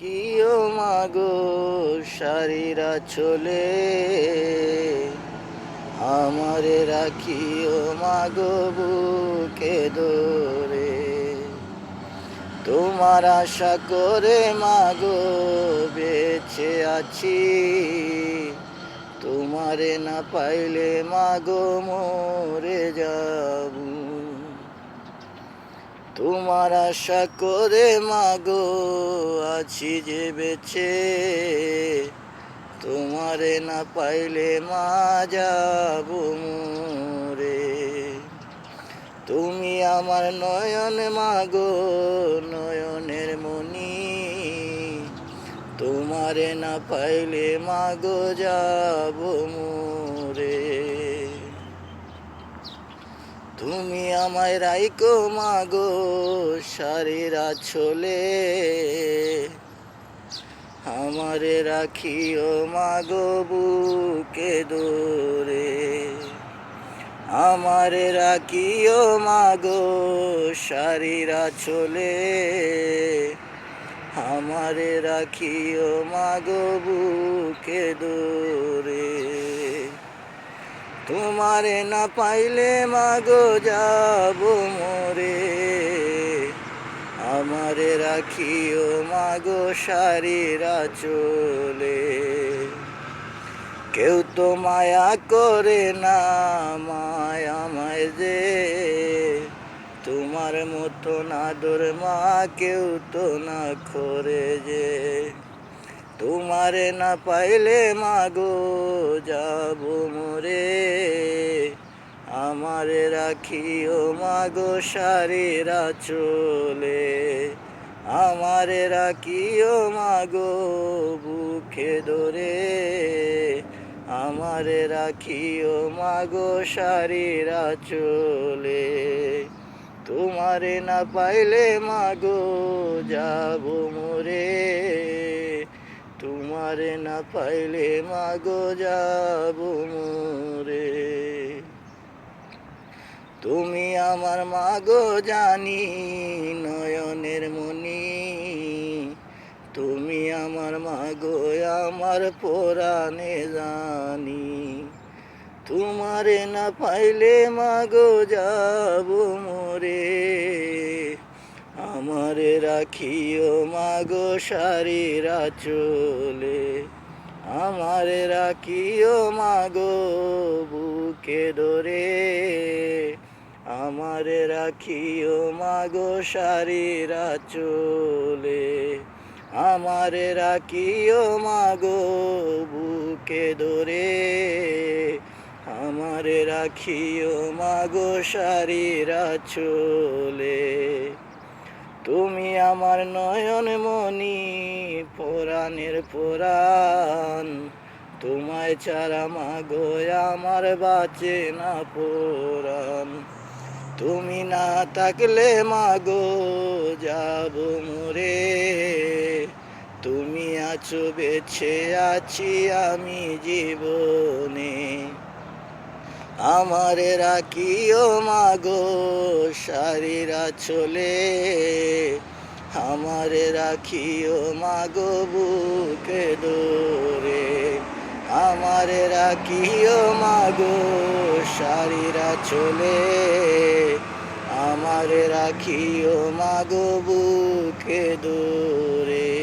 রাখিও মাগো সারিরা চলে, আমারে রাখিও মাগো বুকে ধরে। তোমার আশা করে মাগো বেঁচে আছি, তোমারে না পাইলে মাগো মরে যাব। তোমার আশা করে মাগো আছি যে বেঁচে, তোমারে না পাইলে মা যাব মরে। তুমি আমার নয়ন মাগো নয়নের মনি, তোমারে না পাইলে মাগো যাব মরে। তুমি আমায় রাইকো মাগো সারিরা চলে, আমারে রাখিও মাগো বুকে ধরে। আমারে রাখিও মাগো সারিরা চলে, আমারে রাখিও মাগো বুকে ধরে। তোমারে না পাইলে মাগো যাব মরে, আমারে রাখিও মাগো সারিরা চলে। কেউ তো মায়া করে না মায়া আমায় যে, তোমার মতো আদর মা কেউ তো না করে যে। তোমারে না পাইলে মাগো যাব মরে, আমারে রাখিও মাগো সারিরা চলে। আমারে রাখিও মাগো বুকে ধরে, আমারে রাখিও মাগো সারিরা চলে। তোমারে না পাইলে মাগো যাব মরে, তোমারে না পাইলে মাগো যাব মরে। তুমি আমার মাগো জানি নয়নের মনি, তুমি আমার মাগো আমার পরাণে জানি। তোমারে না পাইলে মাগো যাব মরে, আমারে রাখিও মাগো সারিরা চলে। আমারে রাখিও মাগো বুকে ধরে, আমারে রাখিও মাগো সারিরা চলে। আমারে রাখিও মাগো বুকে ধরে, আমারে রাখিও মাগো সারিরা চলে। তুমি আমার নয়ন মনি পরাণের পরাণ, তোমায় ছাড়া মাগো আমার বাঁচে না পরাণ। তুমি না থাকলে মাগো যাব মরে, তুমি আছো বেঁচে আছি আমি জীবনে। আমারে রাখিও মাগো সারিরা চলে, আমারে রাখিও মাগো বুকে ধরে। আমারে রাখিও মাগো সারিরা চলে, আমারে রাখিও মাগো বুকে ধরে।